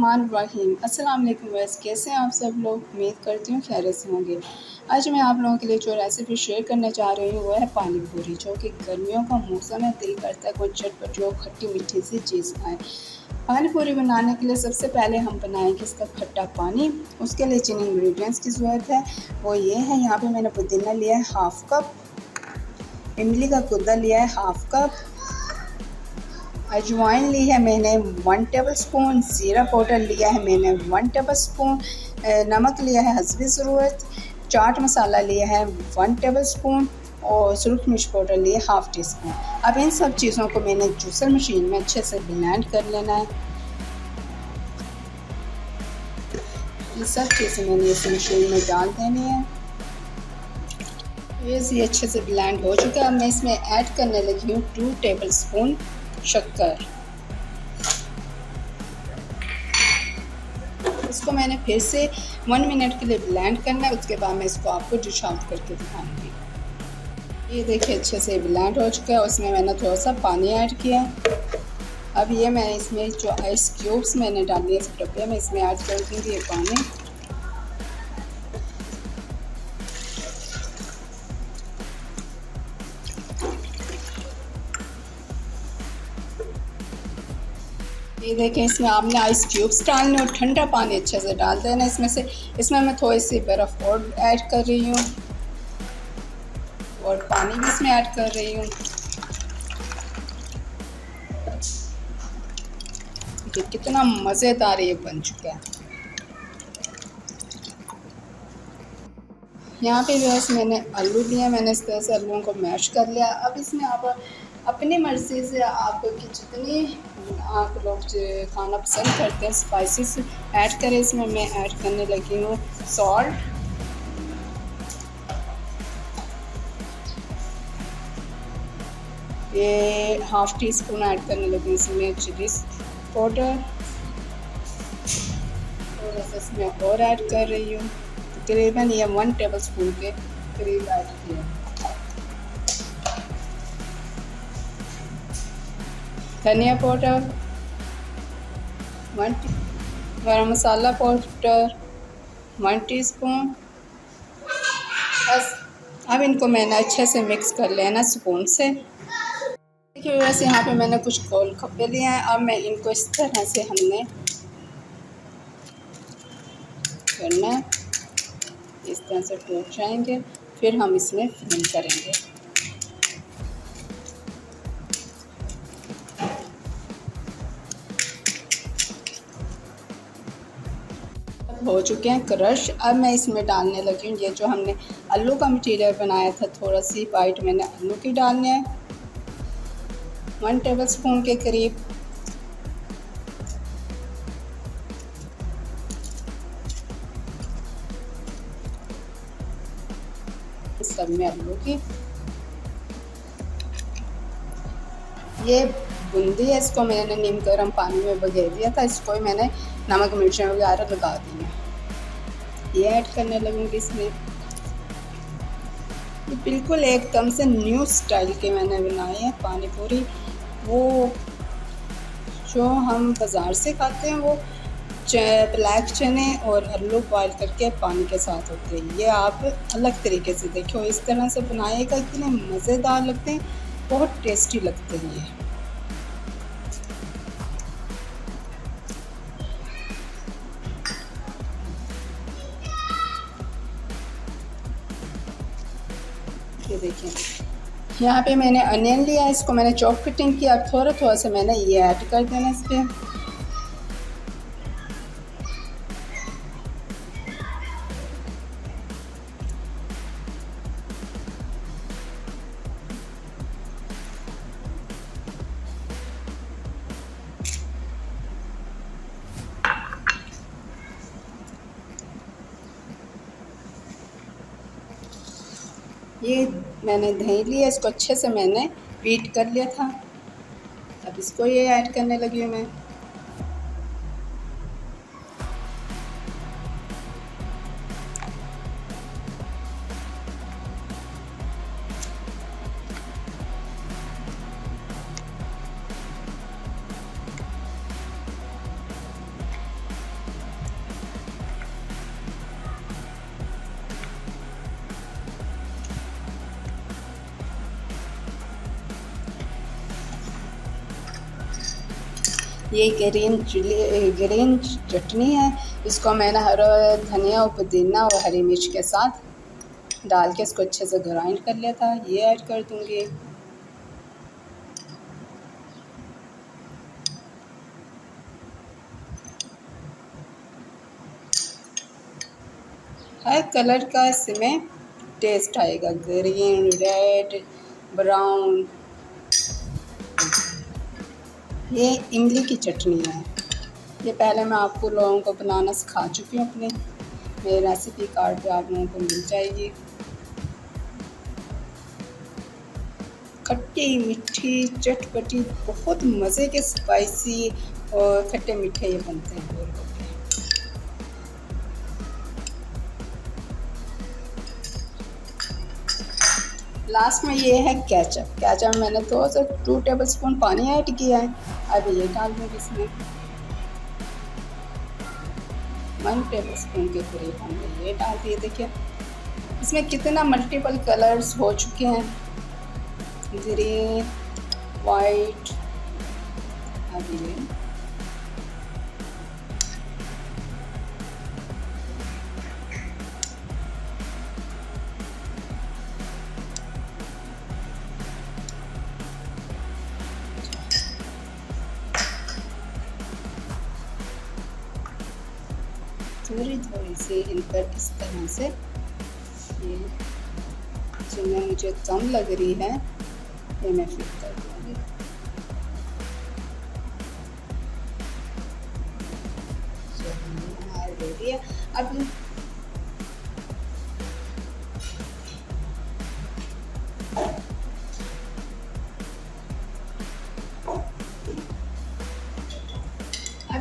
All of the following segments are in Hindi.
बिस्मिल्लाहिर्रहमानिर्रहीम। अस्सलाम वालेकुम गाइस, कैसे हैं आप सब लोग? उम्मीद करती हूँ खैरियत से होंगे। आज मैं आप लोगों के लिए जो रेसिपी शेयर करना चाह रही हूँ वो है पानी पूरी, जो कि गर्मियों का मौसम है। दिल करता है कोई चटपटी और खट्टी मीठी सी चीज़ खाएँ। पानी पूरी बनाने के लिए सबसे पहले हम बनाएंगे इसका खट्टा पानी। उसके लिए जिन इंग्रेडिएंट्स की ज़रूरत है वो ये है। यहाँ पे मैंने पुदीना लिया है हाफ़ कप, इमली का गूदा लिया है हाफ़ कप, अजवाइन ली है मैंने 1 टेबलस्पून, ज़ीरा पाउडर लिया है मैंने 1 टेबलस्पून, नमक लिया है हस्बे ज़रूरत, चाट मसाला लिया है 1 टेबलस्पून और सुरख मिर्च पाउडर लिया हाफ़ टी स्पून। अब इन सब चीज़ों को मैंने जूसर मशीन में अच्छे से ब्लेंड कर लेना है। ये सब चीज़ें मैंने इस मशीन में डाल देनी है। ये अच्छे से ब्लेंड हो चुका है। अब मैं इसमें ऐड करने लगी हूँ 2 टेबलस्पून शक्कर। इसको मैंने फिर से 1 मिनट के लिए ब्लेंड करना है। उसके बाद मैं इसको आपको डिश आउट करके दिखाऊंगी। ये देखिए अच्छे से ब्लेंड हो चुका है। उसमें मैंने थोड़ा सा पानी ऐड किया। अब ये मैं इसमें जो आइस क्यूब्स मैंने डाली है इस डब्बे में, इसमें ऐड कर दूँगी ये पानी। ये देखें, इसमें आपने आइस क्यूब्स डालने और ठंडा पानी अच्छे से डाल देना इसमें मैं थोड़ी सी बर्फ़ और ऐड कर रही हूँ और पानी भी इसमें ऐड कर रही हूँ। कितना मज़ेदार ये बन चुका है। यहाँ पे जो है मैंने आलू लिया, मैंने इस तरह से आलूओं को मैश कर लिया। अब इसमें आप अपनी मर्ज़ी से आपको जितनी आप लोग खाना पसंद करते हैं स्पाइसेस ऐड करें। इसमें मैं ऐड करने लगी हूँ सॉल्ट, ये हाफ़ टी स्पून ऐड करने लगी इसमें चिली पाउडर, थोड़ा सा इसमें और ऐड कर रही हूँ। तकरीबन ये 1 टेबलस्पून के करीब ऐड किया। धनिया पाउडर 1, गरम मसाला पाउडर 1 टीस्पून। बस अब इनको मैंने अच्छे से मिक्स कर लेना स्पून से। देखिए वैसे यहाँ पे मैंने कुछ गोल खप्पे लिए हैं। अब मैं इनको इस तरह से हमने करना है, इस तरह से टूट जाएंगे, फिर हम इसमें फिलिंग करेंगे। हो चुके हैं क्रश। अब मैं इसमें डालने लगी हूँ ये जो हमने आलू का मटीरियल बनाया था, थोड़ा सी वाइट मैंने आलू की डालने हैं 1 टेबलस्पून के करीब। सब में आलू की ये बूंदी है, इसको मैंने नीम गर्म पानी में भिगो दिया था। इसको ही मैंने नमक मिर्चें वगैरह लगा दी हैं। ये ऐड करने लगूंगी इसमें। ये बिल्कुल एकदम से न्यू स्टाइल के मैंने बनाए हैं पानी पूरी। वो जो हम बाज़ार से खाते हैं वो ब्लैक चने और आलू बॉयल करके पानी के साथ होते हैं। ये आप अलग तरीके से देखो, इस तरह से बनाइएगा, इतने मज़ेदार लगते हैं, बहुत टेस्टी लगते हैं ये देखिए यहाँ पे मैंने अनियन लिया है, इसको मैंने चॉप कटिंग किया। थोड़ा थोड़ा सा मैंने ये ऐड कर देना इस पर। ये मैंने दही लिया, इसको अच्छे से मैंने बीट कर लिया था। अब इसको ये ऐड करने लगी हूँ मैं। ये ग्रीन चटनी है। इसको मैंने हरा धनिया और पुदीना और हरी मिर्च के साथ डाल के इसको अच्छे से ग्राइंड कर लिया था। ये ऐड कर दूँगी। हर कलर का इसमें टेस्ट आएगा, ग्रीन, रेड, ब्राउन। ये इमली की चटनी है। ये पहले मैं आपको लोगों को बनाना सिखा चुकी हूँ अपने, मेरे रेसिपी कार्ड पे आप लोगों को मिल जाएगी। खट्टी मीठी चटपटी बहुत मज़े के स्पाइसी और खट्टे मीठे ये बनते हैं गोलगप्पे। लास्ट में ये है केचप मैंने 2 टेबलस्पून पानी ऐड किया है। अब ये डाल दूँगी इसमें 1 टेबलस्पून के करीब हमने ये डाल दिए। देखिए इसमें कितना मल्टीपल कलर्स हो चुके हैं, ग्रीन, वाइट। अब ये थोड़ी सी इन पर इस तरह से ये जिनमें मुझे कम लग रही है ये मैं फिट कर दूँगी। रेडी है। अब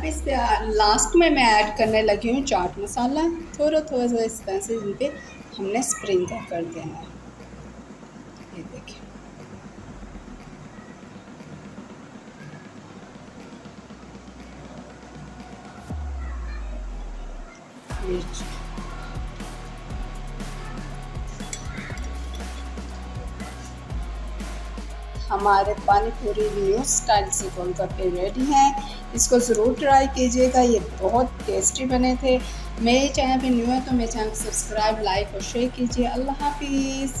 इस पे लास्ट में मैं ऐड करने लगी हूँ चाट मसाला। थोड़ा सा इस तरह से इन पे हमने स्प्रिंकल कर देना है। ये देखिए मिर्च। हमारे पानी पूरी न्यू स्टाइल से गोलगप्पे रेडी हैं। इसको ज़रूर ट्राई कीजिएगा, ये बहुत टेस्टी बने थे। मेरे चैनल पे न्यू है तो मेरे चैनल को सब्सक्राइब, लाइक और शेयर कीजिए। अल्लाह हाफिज़।